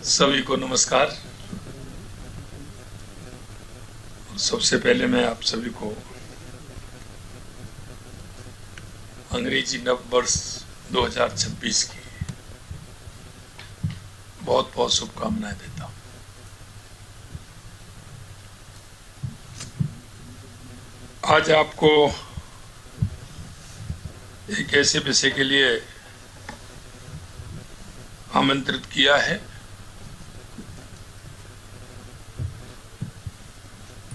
सभी को नमस्कार। सबसे पहले मैं आप सभी को अंग्रेजी नव वर्ष 2026 की बहुत बहुत शुभकामनाएं देता हूं। आज आपको एक ऐसे विषय के लिए आमंत्रित किया है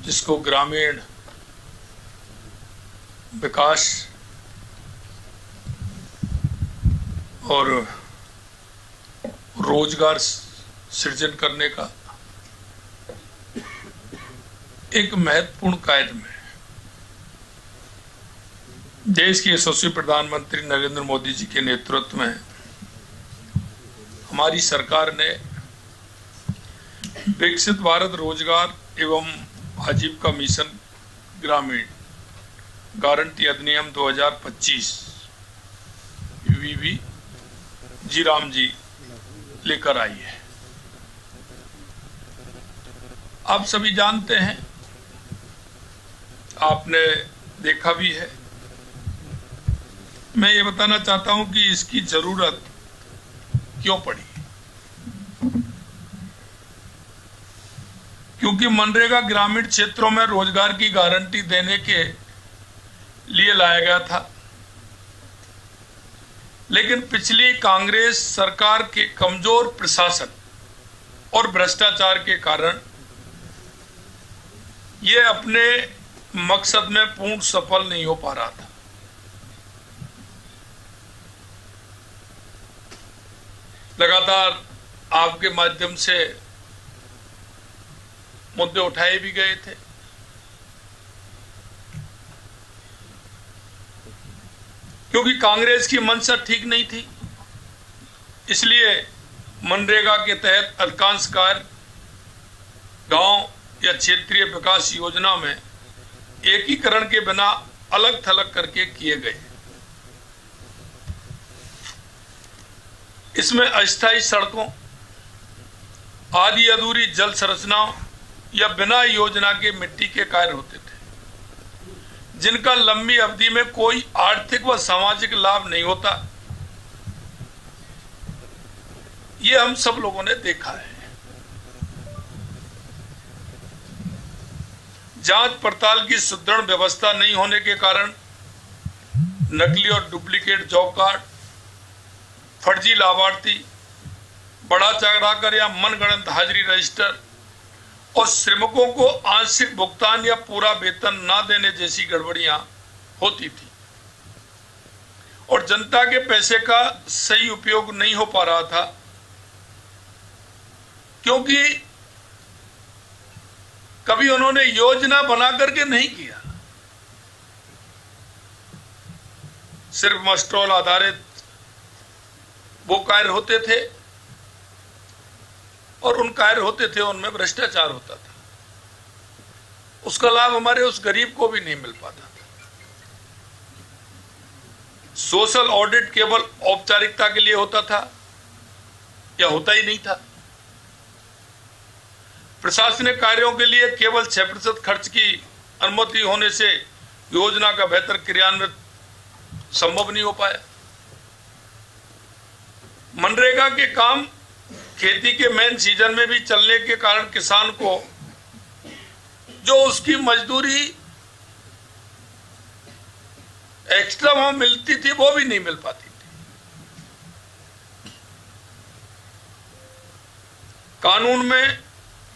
जिसको ग्रामीण विकास और रोजगार सृजन करने का एक महत्वपूर्ण कार्य में देश के यशस्वी प्रधानमंत्री नरेंद्र मोदी जी के नेतृत्व में हमारी सरकार ने विकसित भारत रोजगार एवं आजीविका मिशन ग्रामीण गारंटी अधिनियम 2025 यूवीवी जी राम जी लेकर आई है। आप सभी जानते हैं, आपने देखा भी है। मैं ये बताना चाहता हूं कि इसकी जरूरत क्यों पड़ी। क्योंकि मनरेगा ग्रामीण क्षेत्रों में रोजगार की गारंटी देने के लिए लाया गया था, लेकिन पिछली कांग्रेस सरकार के कमजोर प्रशासन और भ्रष्टाचार के कारण यह अपने मकसद में पूर्ण सफल नहीं हो पा रहा था। लगातार आपके माध्यम से मुद्दे उठाए भी गए थे। क्योंकि कांग्रेस की मंशा ठीक नहीं थी, इसलिए मनरेगा के तहत अधिकांश कार्य गांव या क्षेत्रीय विकास योजना में एकीकरण के बिना अलग थलग करके किए गए। इसमें अस्थायी सड़कों, आधी अधूरी जल संरचनाओं या बिना योजना के मिट्टी के कार्य होते थे, जिनका लंबी अवधि में कोई आर्थिक व सामाजिक लाभ नहीं होता। ये हम सब लोगों ने देखा है। जांच पड़ताल की सुदृढ़ व्यवस्था नहीं होने के कारण नकली और डुप्लीकेट जॉब कार्ड, फर्जी लाभार्थी, बढ़ा चढ़ाकर या मनगढ़ंत हाजिरी रजिस्टर और श्रमिकों को आंशिक भुगतान या पूरा वेतन ना देने जैसी गड़बड़ियां होती थी और जनता के पैसे का सही उपयोग नहीं हो पा रहा था। क्योंकि कभी उन्होंने योजना बना करके नहीं किया, सिर्फ मस्ट्रोल आधारित वो कार्य होते थे और उन कार्य होते थे उनमें भ्रष्टाचार होता था। उसका लाभ हमारे उस गरीब को भी नहीं मिल पाता था। सोशल ऑडिट केवल औपचारिकता के लिए होता था या होता ही नहीं था। प्रशासनिक कार्यों के लिए केवल 6% खर्च की अनुमति होने से योजना का बेहतर क्रियान्वयन संभव नहीं हो पाया। मनरेगा के काम खेती के मेन सीजन में भी चलने के कारण किसान को जो उसकी मजदूरी एक्स्ट्रा वहां मिलती थी वो भी नहीं मिल पाती थी। कानून में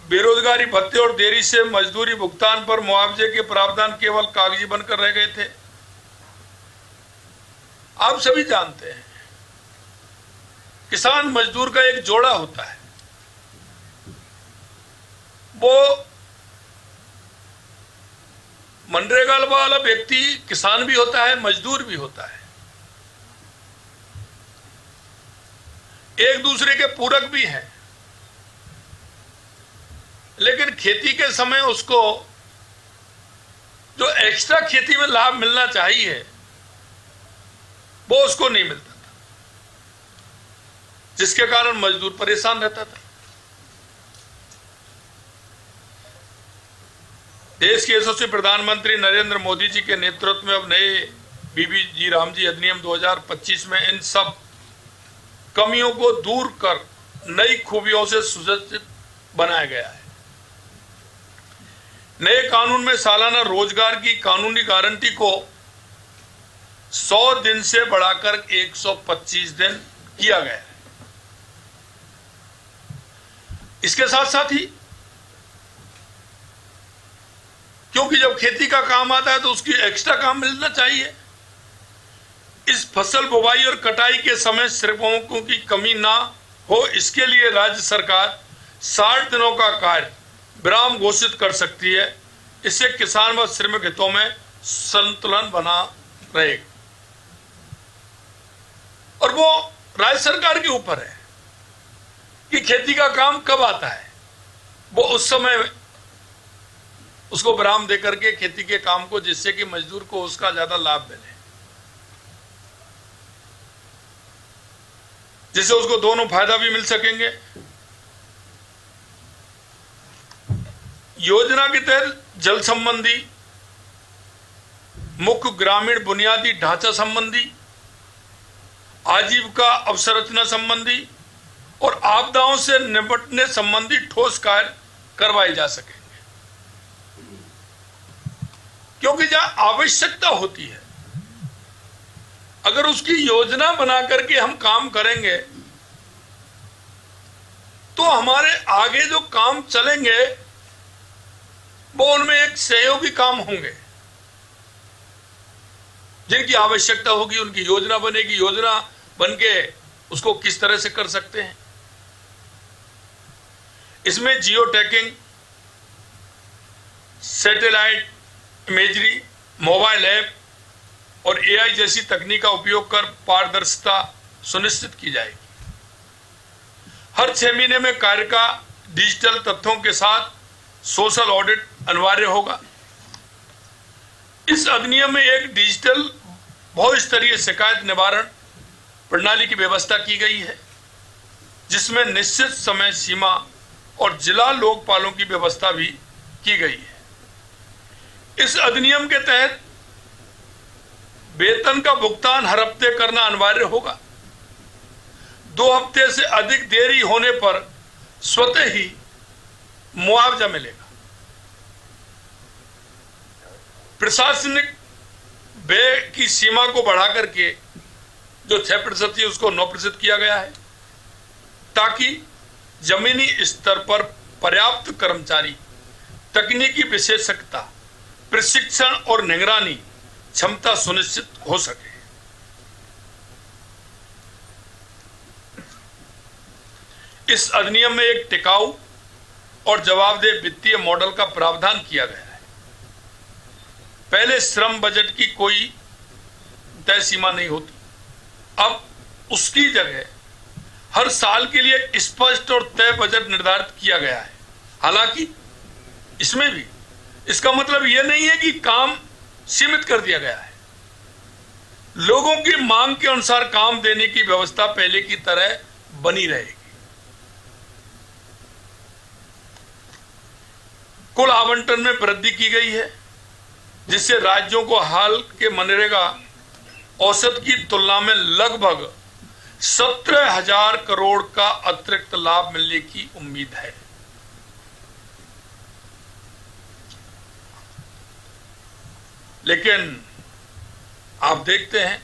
बेरोजगारी भत्ते और देरी से मजदूरी भुगतान पर मुआवजे के प्रावधान केवल कागजी बनकर रह गए थे। आप सभी जानते हैं, किसान मजदूर का एक जोड़ा होता है। वो मनरेगा वाला व्यक्ति किसान भी होता है, मजदूर भी होता है, एक दूसरे के पूरक भी हैं। लेकिन खेती के समय उसको जो एक्स्ट्रा खेती में लाभ मिलना चाहिए वो उसको नहीं मिलता था, जिसके कारण मजदूर परेशान रहता था। देश के यशस्वी प्रधानमंत्री नरेंद्र मोदी जी के नेतृत्व में अब नए बीबीजी रामजी अधिनियम 2025 में इन सब कमियों को दूर कर नई खूबियों से सुसज्जित बनाया गया है। नए कानून में सालाना रोजगार की कानूनी गारंटी को 100 दिन से बढ़ाकर 125 दिन किया गया है। इसके साथ साथ ही क्योंकि जब खेती का काम आता है तो उसकी एक्स्ट्रा काम मिलना चाहिए, इस फसल बुवाई और कटाई के समय श्रमिकों की कमी ना हो, इसके लिए राज्य सरकार 60 दिनों का कार्य विराम घोषित कर सकती है। इससे किसान व श्रमिक हितों में संतुलन बना रहेगा और वो राज्य सरकार के ऊपर है कि खेती का काम कब आता है, वो उस समय उसको विराम देकर के खेती के काम को, जिससे कि मजदूर को उसका ज्यादा लाभ मिले, जिससे उसको दोनों फायदा भी मिल सकेंगे। योजना के तहत जल संबंधी, मुख्य ग्रामीण बुनियादी ढांचा संबंधी, आजीविका अवसंरचना संबंधी और आपदाओं से निपटने संबंधी ठोस कार्य करवाए जा सकेंगे। क्योंकि जहां आवश्यकता होती है, अगर उसकी योजना बना करके हम काम करेंगे तो हमारे आगे जो काम चलेंगे वो उनमें एक सहयोगी काम होंगे। जिनकी आवश्यकता होगी उनकी योजना बनेगी, योजना बनके उसको किस तरह से कर सकते हैं। इसमें geo tagging, satellite imagery, mobile app और एआई जैसी तकनीक का उपयोग कर पारदर्शिता सुनिश्चित की जाएगी। हर 6 महीने में कार्य का डिजिटल तथ्यों के साथ सोशल ऑडिट अनिवार्य होगा। इस अधिनियम में एक डिजिटल बहुस्तरीय शिकायत निवारण प्रणाली की व्यवस्था की गई है, जिसमें निश्चित समय सीमा और जिला लोकपालों की व्यवस्था भी की गई है। इस अधिनियम के तहत वेतन का भुगतान हर हफ्ते करना अनिवार्य होगा। 2 हफ्ते से अधिक देरी होने पर स्वतः ही मुआवजा मिलेगा। प्रशासनिक व्यय की सीमा को बढ़ाकर के जो 6% थी उसको 9% किया गया है, ताकि जमीनी स्तर पर पर्याप्त कर्मचारी, तकनीकी विशेषज्ञता, प्रशिक्षण और निगरानी क्षमता सुनिश्चित हो सके। इस अधिनियम में एक टिकाऊ और जवाबदेह वित्तीय मॉडल का प्रावधान किया गया है। पहले श्रम बजट की कोई तय सीमा नहीं होती, अब उसकी जगह हर साल के लिए स्पष्ट और तय बजट निर्धारित किया गया है। हालांकि इसमें भी इसका मतलब यह नहीं है कि काम सीमित कर दिया गया है। लोगों की मांग के अनुसार काम देने की व्यवस्था पहले की तरह बनी रहेगी। कुल आवंटन में वृद्धि की गई है, जिससे राज्यों को हाल के मनरेगा औसत की तुलना में लगभग 17,000 करोड़ का अतिरिक्त लाभ मिलने की उम्मीद है। लेकिन आप देखते हैं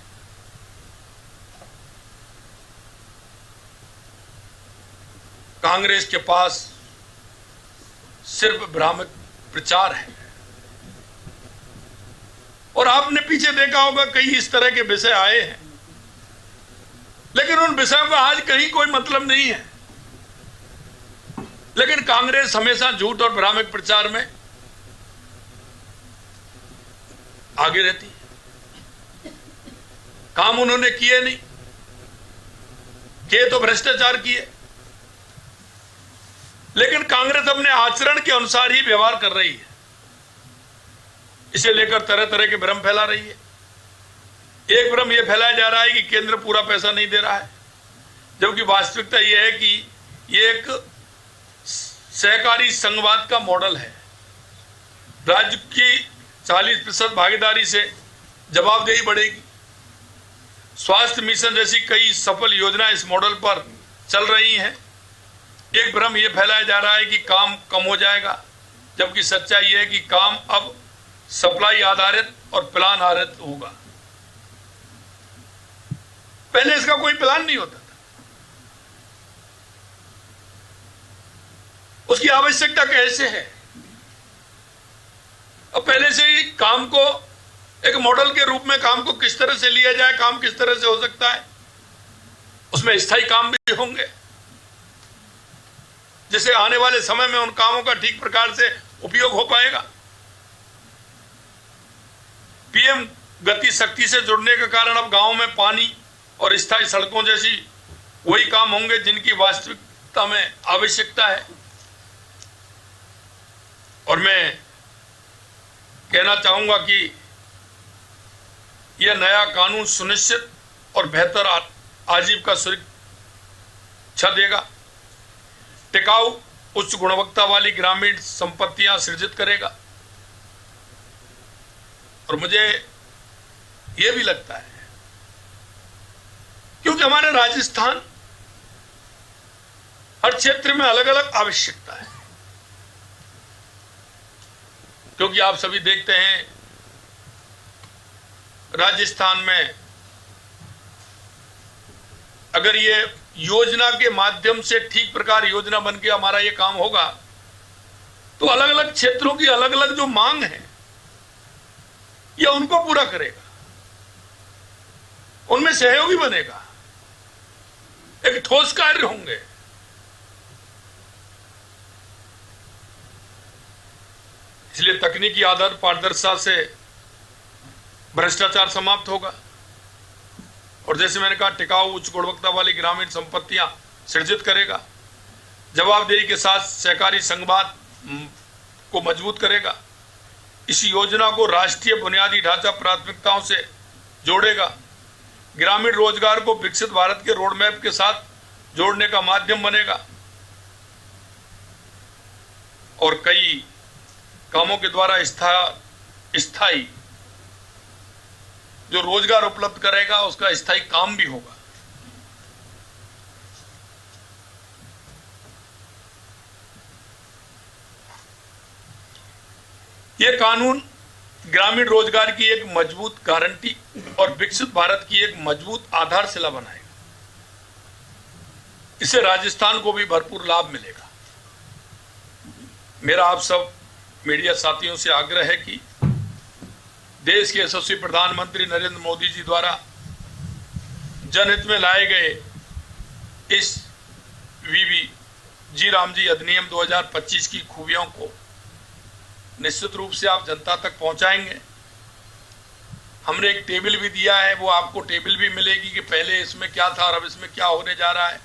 कांग्रेस के पास सिर्फ भ्रामक प्रचार है। और आपने पीछे देखा होगा कई इस तरह के विषय आए हैं, लेकिन उन विषयों का आज कहीं कोई मतलब नहीं है। लेकिन कांग्रेस हमेशा झूठ और भ्रामक प्रचार में आगे रहती है। काम उन्होंने किए नहीं, किए तो भ्रष्टाचार किए, लेकिन कांग्रेस अपने आचरण के अनुसार ही व्यवहार कर रही है। इसे लेकर तरह तरह के भ्रम फैला रही है। एक भ्रम यह फैलाया जा रहा है कि केंद्र पूरा पैसा नहीं दे रहा है, जबकि वास्तविकता यह है कि यह एक सहकारी संघवाद का मॉडल है। राज्य की 40% भागीदारी से जवाबदेही बढ़ेगी। स्वास्थ्य मिशन जैसी कई सफल योजनाएं इस मॉडल पर चल रही हैं। एक भ्रम यह फैलाया जा रहा है कि काम कम हो जाएगा, जबकि सच्चाई यह है कि काम अब सप्लाई आधारित और प्लान आधारित होगा। पहले इसका कोई प्लान नहीं होता था, उसकी आवश्यकता कैसे है। अब पहले से ही काम को एक मॉडल के रूप में काम को किस तरह से लिया जाए, काम किस तरह से हो सकता है, उसमें स्थायी काम भी होंगे, जिससे आने वाले समय में उन कामों का ठीक प्रकार से उपयोग हो पाएगा। पीएम गति शक्ति से जुड़ने के कारण अब गांव में पानी और स्थायी सड़कों जैसी वही काम होंगे जिनकी वास्तविकता में आवश्यकता है। और मैं कहना चाहूंगा कि यह नया कानून सुनिश्चित और बेहतर आजीविका सुरक्षा देगा, टिकाऊ उच्च गुणवत्ता वाली ग्रामीण संपत्तियां सृजित करेगा। और मुझे यह भी लगता है, क्योंकि हमारे राजस्थान हर क्षेत्र में अलग अलग आवश्यकता है, क्योंकि आप सभी देखते हैं राजस्थान में अगर ये योजना के माध्यम से ठीक प्रकार योजना बन के हमारा ये काम होगा तो अलग अलग क्षेत्रों की अलग अलग जो मांग है यह उनको पूरा करेगा, उनमें सहयोगी बनेगा, एक ठोस कार्य होंगे। इसलिए तकनीकी आधार पारदर्शिता से भ्रष्टाचार समाप्त होगा और जैसे मैंने कहा टिकाऊ उच्च गुणवत्ता वाली ग्रामीण संपत्तियां सृजित करेगा, जवाबदेही के साथ सहकारी संघवाद को मजबूत करेगा। इस योजना को राष्ट्रीय बुनियादी ढांचा प्राथमिकताओं से जोड़ेगा, ग्रामीण रोजगार को विकसित भारत के रोड मैप के साथ जोड़ने का माध्यम बनेगा और कई कामों के द्वारा स्थायी जो रोजगार उपलब्ध करेगा उसका स्थायी काम भी होगा। यह कानून ग्रामीण रोजगार की एक मजबूत गारंटी और विकसित भारत की एक मजबूत आधारशिला बनाएगा। इससे राजस्थान को भी भरपूर लाभ मिलेगा। मेरा आप सब मीडिया साथियों से आग्रह है कि देश के यशस्वी प्रधानमंत्री नरेंद्र मोदी जी द्वारा जनहित में लाए गए इस वीबी रामजी अधिनियम 2025 की खूबियों को निश्चित रूप से आप जनता तक पहुंचाएंगे। हमने एक टेबल भी दिया है, वो आपको टेबल भी मिलेगी कि पहले इसमें क्या था और अब इसमें क्या होने जा रहा है।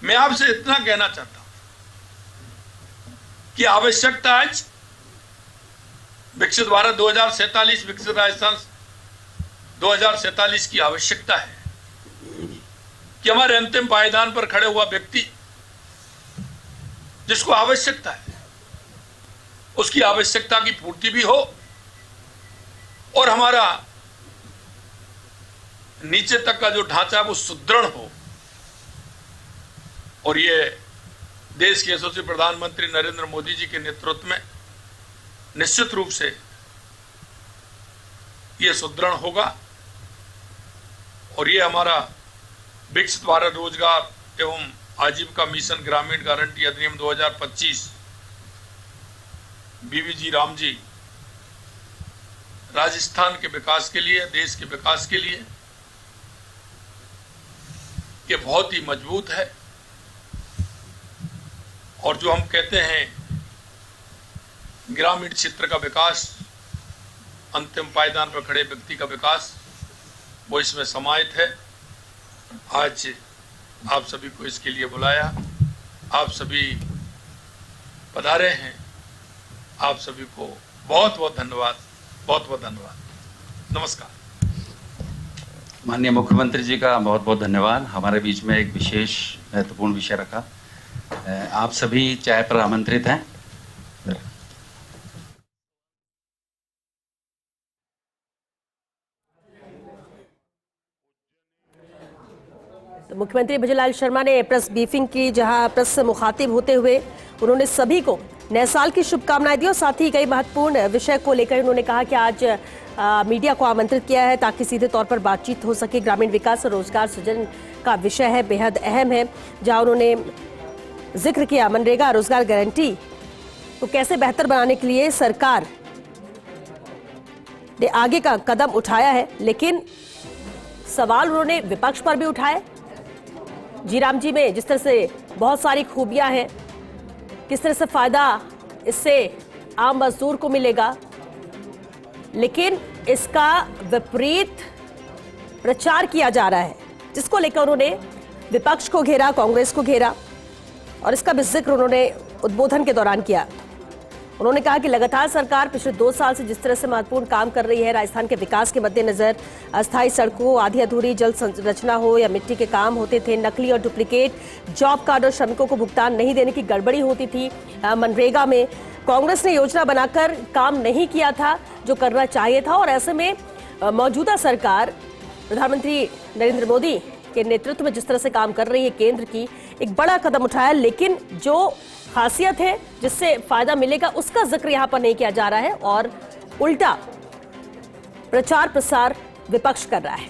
मैं आपसे इतना कहना चाहता हूं कि आवश्यकता आज विकसित भारत 2047 विकसित राजस्थान 2047 की आवश्यकता है कि हमारे अंतिम पायदान पर खड़े हुआ व्यक्ति जिसको आवश्यकता है उसकी आवश्यकता की पूर्ति भी हो और हमारा नीचे तक का जो ढांचा है वो सुदृढ़ हो। और ये देश के यशस्वी प्रधानमंत्री नरेंद्र मोदी जी के नेतृत्व में निश्चित रूप से ये सुदृढ़ होगा और ये हमारा विकसित भारत रोजगार एवं आजीविका मिशन ग्रामीण गारंटी अधिनियम 2025 वीबी रामजी राजस्थान के विकास के लिए, देश के विकास के लिए ये बहुत ही मजबूत है। और जो हम कहते हैं ग्रामीण क्षेत्र का विकास, अंतिम पायदान पर खड़े व्यक्ति का विकास, वो इसमें समाहित है। आज आप सभी को इसके लिए बुलाया, आप सभी पधारे हैं, आप सभी को बहुत बहुत धन्यवाद, बहुत बहुत धन्यवाद। नमस्कार। माननीय मुख्यमंत्री जी का बहुत बहुत धन्यवाद। हमारे बीच में एक विशेष महत्वपूर्ण विषय रखा। आप सभी चाय पर आमंत्रित हैं। तो मुख्यमंत्री भजनलाल शर्मा ने प्रेस ब्रीफिंग की, जहां प्रेस से मुखातिब होते हुए उन्होंने सभी को नए साल की शुभकामनाएं दी और साथ ही कई महत्वपूर्ण विषय को लेकर उन्होंने कहा कि आज मीडिया को आमंत्रित किया है ताकि सीधे तौर पर बातचीत हो सके। ग्रामीण विकास और रोजगार सृजन का विषय है, बेहद अहम है, जहां उन्होंने जिक्र किया मनरेगा रोजगार गारंटी को कैसे बेहतर बनाने के लिए सरकार ने आगे का कदम उठाया है। लेकिन सवाल उन्होंने विपक्ष पर भी उठाए। जीराम जी में जिस तरह से बहुत सारी खूबियां हैं, किस तरह से फायदा इससे आम मजदूर को मिलेगा, लेकिन इसका विपरीत प्रचार किया जा रहा है, जिसको लेकर उन्होंने विपक्ष को घेरा, कांग्रेस को घेरा और इसका भी जिक्र उन्होंने उद्बोधन के दौरान किया। उन्होंने कहा कि लगातार सरकार पिछले 2 साल से जिस तरह से महत्वपूर्ण काम कर रही है, राजस्थान के विकास के मद्देनजर अस्थायी सड़कों, आधी अधूरी जल संरचना हो या मिट्टी के काम होते थे, नकली और डुप्लीकेट जॉब कार्ड और श्रमिकों को भुगतान नहीं देने की गड़बड़ी होती थी। मनरेगा में कांग्रेस ने योजना बनाकर काम नहीं किया था जो करना चाहिए था और ऐसे में मौजूदा सरकार प्रधानमंत्री नरेंद्र मोदी के नेतृत्व में जिस तरह से काम कर रही है, केंद्र की एक बड़ा कदम उठाया, लेकिन जो खासियत है जिससे फायदा मिलेगा उसका जिक्र यहां पर नहीं किया जा रहा है और उल्टा प्रचार प्रसार विपक्ष कर रहा है।